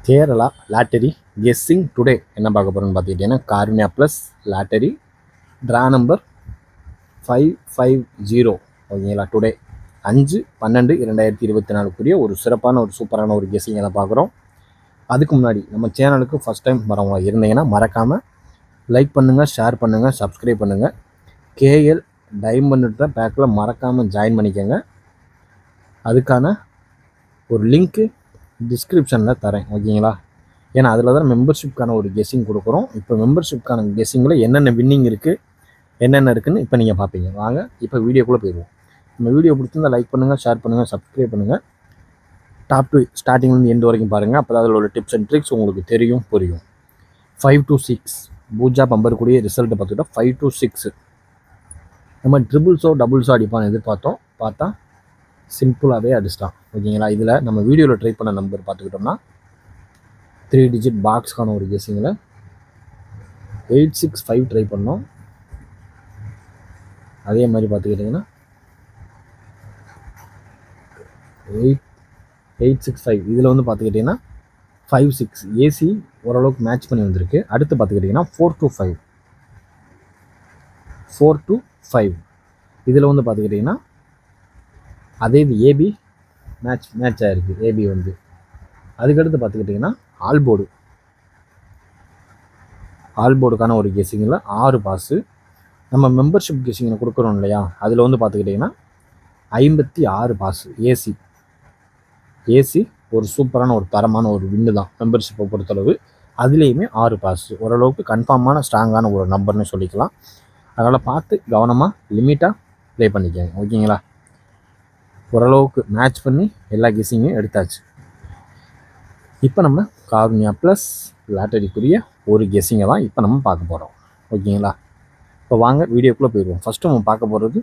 Kerala lottery guessing today என்ன பார்க்க போகிறோன்னு பார்த்துக்கிட்டிங்கன்னா Karunya plus lottery draw number 550 ஓகேங்களா. டுடே 5/12/2024 ஒரு சிறப்பான ஒரு சூப்பரான ஒரு கெஸ்ஸிங் தான் பார்க்குறோம். அதுக்கு முன்னாடி நம்ம சேனலுக்கு ஃபஸ்ட் டைம் வரவங்க இருந்தீங்கன்னா மறக்காமல் லைக் பண்ணுங்கள், ஷேர் பண்ணுங்கள், சப்ஸ்கிரைப் பண்ணுங்கள். கேஎல் டைமண்ட் பேக்கில் மறக்காமல் ஜாயின் பண்ணிக்கோங்க. அதுக்கான ஒரு லிங்க்கு டிஸ்கிரிப்ஷனில் தரேன் ஓகேங்களா. ஏன்னா அதில் தான் மெம்பர்ஷிப்கான ஒரு கெஸ்ஸிங் கொடுக்குறோம். இப்போ மெம்பர்ஷிப்கான கெஸ்ஸிங்கில் என்னென்ன வின்னிங் இருக்குது, என்னென்ன இருக்குதுன்னு இப்போ நீங்கள் பார்ப்பீங்க. வாங்க இப்போ வீடியோக்குள்ளே போயிடுவோம். நம்ம வீடியோ பிடிச்சிருந்தா லைக் பண்ணுங்கள், ஷேர் பண்ணுங்கள், சப்ஸ்கிரைப் பண்ணுங்கள். டாப் டு ஸ்டார்டிங்லேருந்து எண்டு வரைக்கும் பாருங்கள். அப்போ தான் அதில் உள்ள டிப்ஸ் அண்ட் ட்ரிக்ஸ் உங்களுக்கு தெரியும், புரியும். 5 to 6 பூஜா பம்பருக்குரிய ரிசல்ட்டை பார்த்துக்கிட்டோம். 5 to 6 நம்ம ட்ரிபிள்ஸோ டபுள்ஸோ அடிப்பான்னு எதிர்பார்த்தோம், பார்த்தா சிம்பிளாகவே அடிச்சிட்டான் ஓகேங்களா. இதில் நம்ம வீடியோவில் ட்ரை பண்ண நம்பர் பார்த்துக்கிட்டோம்னா 3 டிஜிட் பாக்ஸ்க்கான ஒரு கெஸ்ஸிங்கில் 865 ட்ரை பண்ணோம். அதே மாதிரி பார்த்துக்கிட்டிங்கன்னா 865 இதில் வந்து பார்த்துக்கிட்டிங்கன்னா 56 ஏசி ஓரளவுக்கு மேட்ச் பண்ணி வந்திருக்கு. அடுத்து பார்த்துக்கிட்டிங்கன்னா 4 to 5 இதில் வந்து பார்த்துக்கிட்டிங்கன்னா அதே இது ஏபி மேட்ச் ஆகிருக்கு. ஏபி வந்து அதுக்கடுத்து பார்த்துக்கிட்டிங்கன்னா ஆல்போர்டுக்கான ஒரு கெஸ்ஸிங்கில் 6 பாஸு. நம்ம மெம்பர்ஷிப் கெஸ்ஸிங்கில் கொடுக்குறோம் இல்லையா, அதில் வந்து பார்த்துக்கிட்டிங்கன்னா 56 பாஸு. ஏசி ஒரு சூப்பரான ஒரு தரமான ஒரு வின்னு தான் மெம்பர்ஷிப்பை பொறுத்தளவு. அதுலேயுமே 6 பாஸு ஓரளவுக்கு கன்ஃபார்மான ஸ்ட்ராங்கான ஒரு நம்பர்னு சொல்லிக்கலாம். அதனால் பார்த்து கவனமாக லிமிட்டாக ப்ளே பண்ணிக்கோங்க ஓகேங்களா. ஓரளவுக்கு மேட்ச் பண்ணி எல்லா கெஸ்ஸிங்கையும் எடுத்தாச்சு. இப்போ நம்ம காருண்யா ப்ளஸ் லாட்டரிக்குரிய ஒரு கெஸ்ஸிங்கை தான் இப்போ நம்ம பார்க்க போகிறோம் ஓகேங்களா. இப்போ வாங்க வீடியோக்குள்ளே போயிடுவோம். ஃபஸ்ட்டு நம்ம பார்க்க போகிறது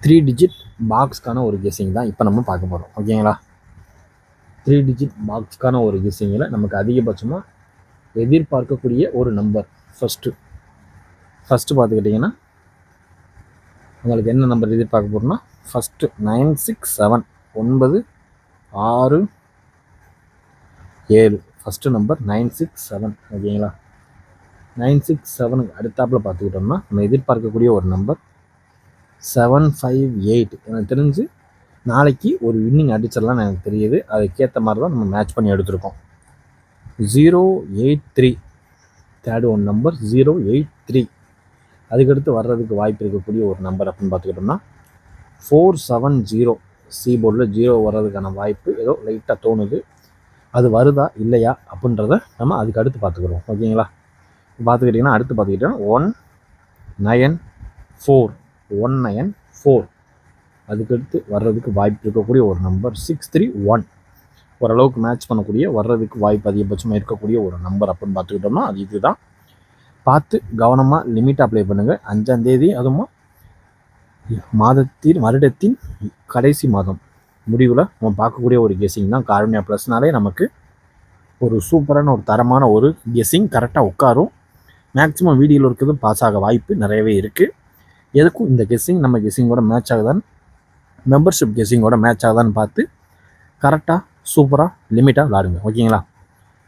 3 டிஜிட் பாக்ஸ்க்கான ஒரு கெஸ்ஸிங் தான் இப்போ நம்ம பார்க்க போகிறோம் ஓகேங்களா. 3 டிஜிட் பாக்ஸ்க்கான ஒரு கெஸ்ஸிங்கில் நமக்கு அதிகபட்சமாக எதிர்பார்க்கக்கூடிய ஒரு நம்பர் ஃபஸ்ட்டு பார்த்துக்கிட்டிங்கன்னா உங்களுக்கு என்ன நம்பர் எதிர்பார்க்க போகிறோம்னா ஃபஸ்ட்டு 967 967 ஃபஸ்ட்டு நம்பர் 967 ஓகேங்களா. 967க்கு அடுத்தாப்பில் பார்த்துக்கிட்டோம்னா நம்ம எதிர்பார்க்கக்கூடிய ஒரு நம்பர் 758. எனக்கு தெரிஞ்சு நாளைக்கு ஒரு வின்னிங் அடிச்சிடலாம் எனக்கு தெரியுது. அதுக்கேற்ற மாதிரி தான் நம்ம மேட்ச் பண்ணி எடுத்திருக்கோம். 083 தேர்டு ஒன் நம்பர் 083. அதுக்கடுத்து வர்றதுக்கு வாய்ப்பு இருக்கக்கூடிய ஒரு நம்பர் அப்படின்னு பார்த்துக்கிட்டோம்னா 470. சி போர்டில் 0 வர்றதுக்கான வாய்ப்பு ஏதோ லைட்டாக தோணுது. அது வருதா இல்லையா அப்படின்றத நம்ம அதுக்கு அடுத்து பார்த்துக்குறோம் ஓகேங்களா. பார்த்துக்கிட்டிங்கன்னா அடுத்து பார்த்துக்கிட்டோன்னா 194. அதுக்கடுத்து வர்றதுக்கு வாய்ப்பு இருக்கக்கூடிய ஒரு நம்பர் 631. ஓரளவுக்கு மேட்ச் பண்ணக்கூடிய வர்றதுக்கு வாய்ப்பு அதிகபட்சமாக இருக்கக்கூடிய ஒரு நம்பர் அப்படின்னு பார்த்துக்கிட்டோம்னா அது இதுதான். பார்த்து கவனமாக லிமிட்டாக அப்ளை பண்ணுங்கள். 5ஆம் தேதி அதுவும் வருடத்தின் கடைசி மாதம் முடிவில் நம்ம பார்க்கக்கூடிய ஒரு கெஸ்ஸிங் தான். காருண்யா ப்ளஸ்னாலே நமக்கு ஒரு சூப்பரான ஒரு தரமான ஒரு கெஸ்ஸிங் கரெக்டாக உட்காரும். மேக்ஸிமம் வீடியோவில் இருக்கிறது பாஸ் ஆக வாய்ப்பு நிறையவே இருக்குது. எதுக்கும் இந்த கெஸ்ஸிங் நம்ம கெஸ்ஸிங்கோட மேட்ச் ஆகுதான்னு, மெம்பர்ஷிப் கெஸ்ஸிங்கோட மேட்ச் ஆகுதான்னு பார்த்து கரெக்டாக சூப்பராக லிமிட்டாக விளாடுங்க ஓகேங்களா.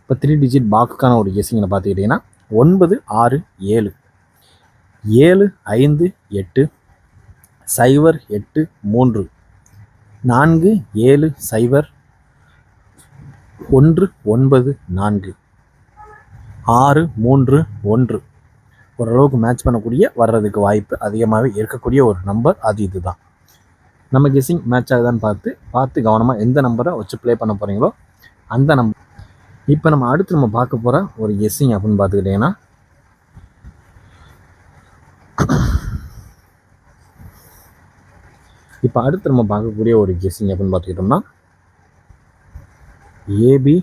இப்போ 3 டிஜிட் பாக்ஸ்க்கான ஒரு கெஸ்ஸிங்கில் பார்த்துக்கிட்டிங்கன்னா 967 758 083 470 194 631. ஓரளவுக்கு மேட்ச் பண்ணக்கூடிய வர்றதுக்கு வாய்ப்பு அதிகமாகவே இருக்கக்கூடிய ஒரு நம்பர் அது இதுதான். நம்ம கெஸ்ஸிங் மேட்ச் ஆகுதான்னு பார்த்து கவனமாக எந்த நம்பரை வச்சு ப்ளே பண்ண போகிறீங்களோ அந்த நம்பர். இப்போ நம்ம அடுத்து நம்ம பார்க்க போகிற ஒரு கெஸ்ஸிங் அப்படின்னு பார்த்துக்கிட்டிங்கன்னா இப்போ அடுத்து நம்ம பார்க்கக்கூடிய ஒரு கெஸ்ஸிங் அப்படின்னு பார்த்துக்கிட்டோம்னா ஏபி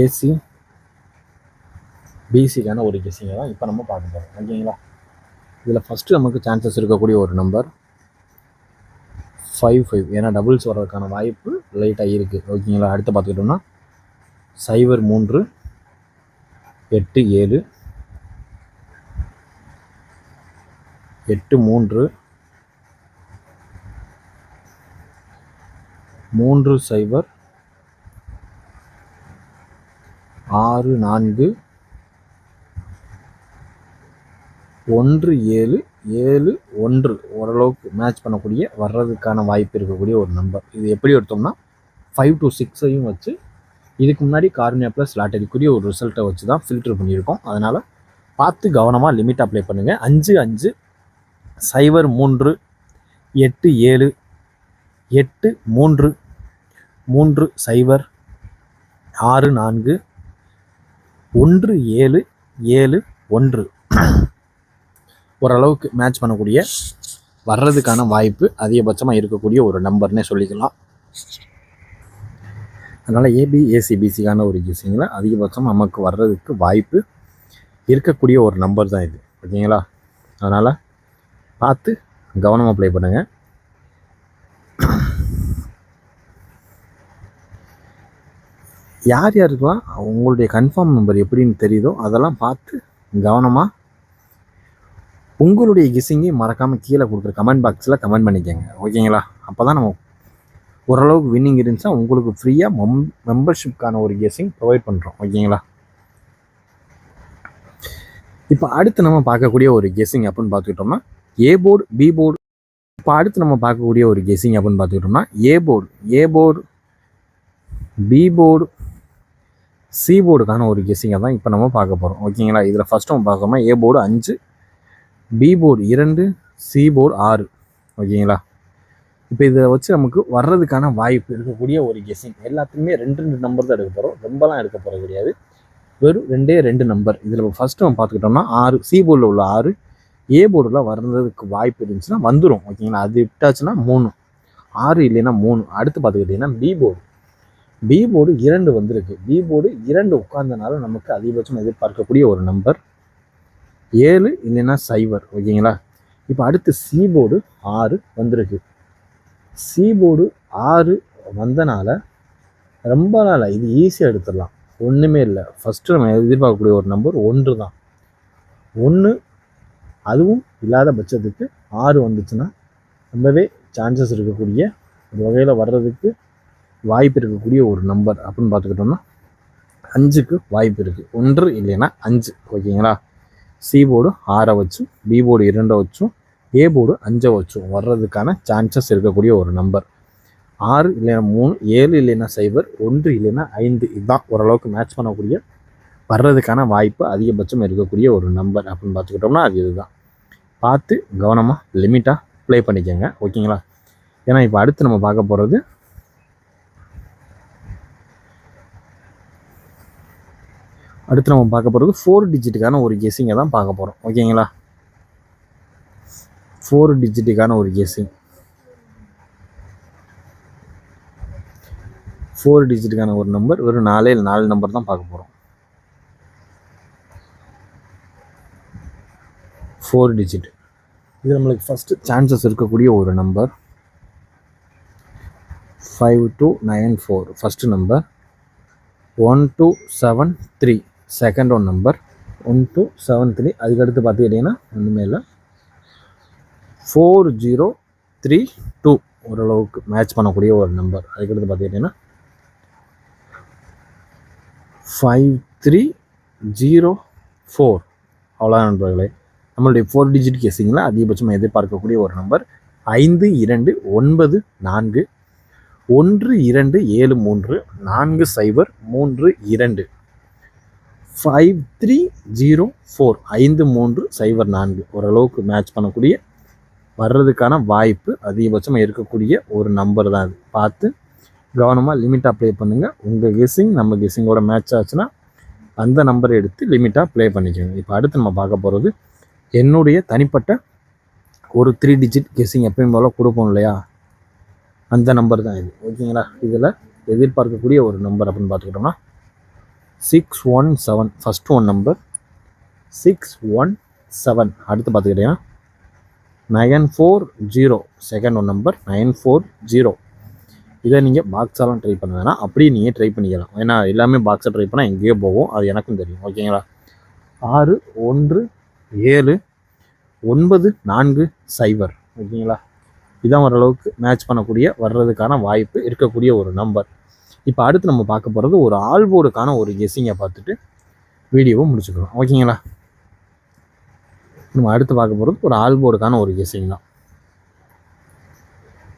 ஏசி பிசிக்கான ஒரு கெஸ்ஸிங்கை தான் இப்போ நம்ம பார்க்க போகிறோம் ஓகேங்களா. இதில் ஃபஸ்ட்டு நமக்கு சான்சஸ் இருக்கக்கூடிய ஒரு நம்பர் 55. ஏன்னா டபுள்ஸ் வர்றதுக்கான வாய்ப்பு லைட்டாக இருக்குது ஓகேங்களா. அடுத்து பார்த்துக்கிட்டோம்னா 03 87 83 30 6 4 1 7 7 1 ஓரளவுக்கு மேட்ச் பண்ணக்கூடிய வர்றதுக்கான வாய்ப்பு இருக்கக்கூடிய ஒரு நம்பர். இது எப்படி எடுத்தோம்னா 5 to 6ஐயும் வச்சு இதுக்கு முன்னாடி கார்னியா ப்ளஸ் லாட்டரிக்குரிய ஒரு ரிசல்ட்டை வச்சு தான் ஃபில்டர் பண்ணியிருக்கோம். அதனால் பார்த்து கவனமாக லிமிட் அப்ளை பண்ணுங்கள். 5 5 0 3 8 7 8 3 3 0 6 4 1 7 7 1 ஓரளவுக்கு மேட்ச் பண்ணக்கூடிய வர்றதுக்கான வாய்ப்பு அதிகபட்சமாக இருக்கக்கூடிய ஒரு நம்பர்னே சொல்லிக்கலாம். அதனால் ஏபி ஏசிபிசிக்கான ஒரு கெஸ்ஸிங்கில் அதிகபட்சம் நமக்கு வர்றதுக்கு வாய்ப்பு இருக்கக்கூடிய ஒரு நம்பர் தான் இது. ஓகேங்களா? அதனால் பார்த்து கவனமாக ப்ளே பண்ணுங்கள். யார் யாருக்கெல்லாம் உங்களுடைய கன்ஃபார்ம் நம்பர் எப்படின்னு தெரியுதோ அதெல்லாம் பார்த்து கவனமாக உங்களுடைய கெஸ்ஸிங்கையும் மறக்காமல் கீழே கொடுக்குற கமெண்ட் பாக்ஸில் கமெண்ட் பண்ணிக்கோங்க. ஓகேங்களா? அப்போ தான் நம்ம ஓரளவுக்கு வின்னிங் இருந்துச்சா உங்களுக்கு ஃப்ரீயாக மெம்பர்ஷிப்கான ஒரு கெஸ்ஸிங் ப்ரொவைட் பண்ணுறோம். ஓகேங்களா? இப்போ அடுத்து நம்ம பார்க்கக்கூடிய ஒரு கெஸ்ஸிங் அப்படின்னு பார்த்துக்கிட்டோம்னா ஏ போர்டு பி போர்டு. இப்போ அடுத்து நம்ம பார்க்கக்கூடிய ஒரு கெஸ்ஸிங் அப்படின்னு பார்த்துக்கிட்டோம்னா A board B board C போர்டுக்கான ஒரு கெஸ்ஸிங்கை தான் இப்போ நம்ம பார்க்க போகிறோம். ஓகேங்களா? இதில் ஃபஸ்ட்டு நம்ம பார்க்கணும்னா A board 5 B board 2 C board 6. ஓகேங்களா? இப்போ இதை வச்சு நமக்கு வர்றதுக்கான வாய்ப்பு இருக்கக்கூடிய ஒரு கெஸ்ஸிங். எல்லாத்துக்குமே 2 நம்பர் தான் எடுக்க போகிறோம், ரொம்பலாம் எடுக்க போகிறது கிடையாது. வெறும் 2 நம்பர். இதில் ஃபஸ்ட்டு நம்ம பார்த்துக்கிட்டோம்னா 6 சி போர்டில் உள்ள 6 ஏ போர்டில் வர்றதுக்கு வாய்ப்பு இருந்துச்சுன்னா வந்துடும். ஓகேங்களா? அது விட்டாச்சுன்னா 3 6 இல்லைன்னா 3. அடுத்து பார்த்துக்கிட்டிங்கன்னா பி போர்டு 2 வந்திருக்கு. பி போர்டு 2 உட்கார்ந்தனால நமக்கு அதிகபட்சம் எதிர்பார்க்கக்கூடிய ஒரு நம்பர் 7 இல்லைன்னா 0. ஓகேங்களா? இப்போ அடுத்து சி போர்டு 6 வந்திருக்கு. சி போர்டு 6 வந்தனால ரொம்ப நாள் இது ஈஸியாக எடுத்துடலாம், ஒன்றுமே இல்லை. ஃபஸ்ட்டு நம்ம எதிர்பார்க்கக்கூடிய ஒரு நம்பர் 1 தான். 1 அதுவும் இல்லாத பட்சத்துக்கு 6 வந்துச்சுன்னா ரொம்பவே சான்சஸ் இருக்கக்கூடிய ஒரு வகையில் வர்றதுக்கு வாய்ப்பு இருக்கக்கூடிய ஒரு நம்பர் அப்படின்னு பார்த்துக்கிட்டோம்னா 5க்கு வாய்ப்பு இருக்குது. 1 இல்லைன்னா 5. ஓகேங்களா? சி போர்டு 6 வச்சும் பி போர்டு 2 வச்சும் ஏ போர்டு 5 வச்சும் வர்றதுக்கான சான்சஸ் இருக்கக்கூடிய ஒரு நம்பர் 6 இல்லைன்னா 3 7 இல்லைன்னா 0 1 இல்லைன்னா 5. இதுதான் ஓரளவுக்கு மேட்ச் பண்ணக்கூடிய வர்றதுக்கான வாய்ப்பு அதிகபட்சம் இருக்கக்கூடிய ஒரு நம்பர் அப்படின்னு பார்த்துக்கிட்டோம்னா அது இதுதான். பார்த்து கவனமாக லிமிட்டாக ப்ளே பண்ணிக்கோங்க. ஓகேங்களா? ஏன்னா இப்போ அடுத்து நம்ம பார்க்க போகிறது அடுத்து நம்ம பார்க்க போகிறது 4 டிஜிட்டுக்கான ஒரு கெஸ்ஸிங்கை தான் பார்க்க போகிறோம். ஓகேங்களா? 4 டிஜிட்டுக்கான ஒரு கெஸ்ஸிங். 4 டிஜிட்டுக்கான ஒரு நம்பர் வெறும் 4 நம்பர் தான் பார்க்க போகிறோம். 4 டிஜிட். இது நம்மளுக்கு ஃபஸ்ட்டு சான்சஸ் இருக்கக்கூடிய ஒரு number 5294 first number. 1273 second one number. 1273. அதுக்கடுத்து பார்த்துக்கிட்டிங்கன்னா ஒன்றுமே இல்லை 4032 ஓரளவுக்கு மேட்ச் பண்ணக்கூடிய ஒரு நம்பர். அதுக்கடுத்து பார்த்துக்கிட்டிங்கன்னா 5304. அவ்வளோ நண்பர்களே, நம்மளுடைய 4 டிஜிட் கெஸ்ஸிங்கில் அதிகபட்சமாக எதிர்பார்க்கக்கூடிய ஒரு நம்பர் 5294 1273 4032 5304 5304 ஓரளவுக்கு மேட்ச் பண்ணக்கூடிய வர்றதுக்கான வாய்ப்பு அதிகபட்சமாக இருக்கக்கூடிய ஒரு நம்பர் தான் அது. பார்த்து கவனமாக லிமிட்டாக ப்ளே பண்ணுங்கள். உங்கள் கெஸ்ஸிங் நம்ம கெஸ்ஸிங்கோட மேட்ச் ஆச்சுன்னா அந்த நம்பரை எடுத்து லிமிட்டாக ப்ளே பண்ணிக்கோங்க. இப்போ அடுத்து நம்ம பார்க்க போகிறது என்னுடைய தனிப்பட்ட ஒரு 3 டிஜிட் கெஸ்ஸிங் எப்பயும் போல் கொடுப்போம் இல்லையா, அந்த நம்பர் தான் இது. ஓகேங்களா? இதில் எதிர்பார்க்கக்கூடிய ஒரு நம்பர் அப்படின்னு பார்த்துக்கிட்டோம்னா 617 ஃபஸ்ட் ஒன் நம்பர் 617. அடுத்து பார்த்துக்கிட்டிங்கன்னா 940 செகண்ட் ஒன் நம்பர் 940. இதை நீங்கள் பாக்ஸாலாம் ட்ரை பண்ண வேணாம், அப்படியே நீங்கள் ட்ரை பண்ணிக்கலாம். ஏன்னா எல்லாமே பாக்ஸை ட்ரை பண்ணால் எங்கேயோ போகும், அது எனக்கும் தெரியும். ஓகேங்களா? 617940. ஓகேங்களா? இதான் ஓரளவுக்கு மேட்ச் பண்ணக்கூடிய வர்றதுக்கான வாய்ப்பு இருக்கக்கூடிய ஒரு நம்பர். இப்போ அடுத்து நம்ம பார்க்க போகிறது ஒரு ஆல்போர்டுக்கான ஒரு கெஸ்ஸிங்கை பார்த்துட்டு வீடியோவை முடிச்சுக்கலாம். ஓகேங்களா? நம்ம அடுத்து பார்க்க போகிறது ஒரு ஆல்போர்டுக்கான ஒரு கெஸ்ஸிங் தான்.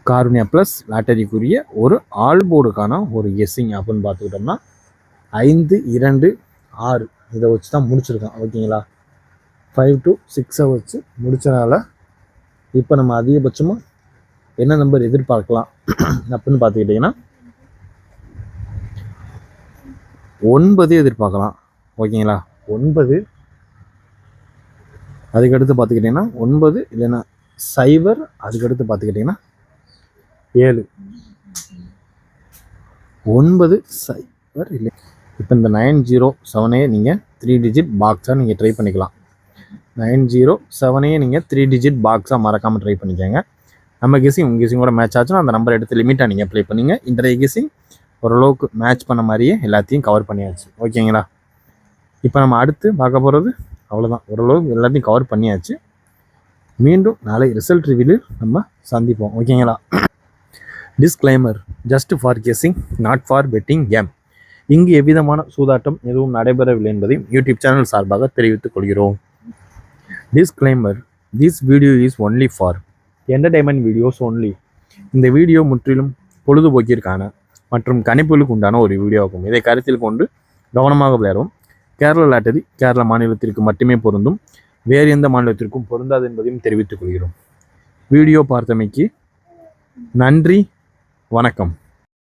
காருண்யா ப்ளஸ் லாட்டரிக்குரிய ஒரு ஆல்போர்டுக்கான ஒரு கெஸ்ஸிங் அப்படின்னு பார்த்துக்கிட்டோம்னா 5, 2, 6 இதை வச்சு தான் முடிச்சிருக்கோம். ஓகேங்களா? 5 to 6 வச்சு முடிச்சனால இப்போ நம்ம அதிகபட்சமாக என்ன நம்பர் எதிர்பார்க்கலாம் அப்படின்னு பார்த்துக்கிட்டிங்கன்னா 9 எதிர்பார்க்கலாம். ஓகேங்களா? 9, அதுக்கடுத்து பார்த்துக்கிட்டிங்கன்னா 9 இல்லைன்னா 0, அதுக்கடுத்து பார்த்துக்கிட்டிங்கன்னா 7, 9, 0 இல்லை. இப்போ இந்த 907 நீங்கள் 3 டிஜிட் பாக்ஸாக நீங்கள் ட்ரை பண்ணிக்கலாம். 907 நீங்கள் 3 டிஜிட் பாக்ஸாக மறக்காமல் ட்ரை பண்ணிக்கோங்க. நம்ம கெஸிங் கெஸிங்கோட மேட்ச் ஆச்சுன்னா அந்த நம்பர் எடுத்து லிமிட்டாக நீங்கள் அப்ளை பண்ணிங்க. இன்றைய கெஸிங் ஓரளவுக்கு மேட்ச் பண்ண மாதிரியே எல்லாத்தையும் கவர் பண்ணியாச்சு. ஓகேங்களா? இப்போ நம்ம அடுத்து பார்க்க போகிறது அவ்வளோதான். ஓரளவுக்கு எல்லாத்தையும் கவர் பண்ணியாச்சு. மீண்டும் நாளை ரிசல்ட் ரிவ்யூவில் நம்ம சந்திப்போம். ஓகேங்களா? Disclaimer, just for guessing, not for betting game. இங்கு எவ்விதமான சூதாட்டம் எதுவும் நடைபெறவில்லை என்பதையும் யூடியூப் சேனல் சார்பாக தெரிவித்துக் கொள்கிறோம். Disclaimer, this video is only for entertainment videos only. இந்த வீடியோ முற்றிலும் பொழுதுபோக்கிற்கான மற்றும் கணிப்புகளுக்கு உண்டான ஒரு வீடியோ ஆகும். இதை கருத்தில் கொண்டு கவனமாக விளையாடும். கேரளா லாட்டரி கேரளா மாநிலத்திற்கு மட்டுமே பொருந்தும், வேறு எந்த மாநிலத்திற்கும் பொருந்தாது என்பதையும் தெரிவித்துக் கொள்கிறோம். வீடியோ பார்த்தமைக்கு நன்றி, வணக்கம்.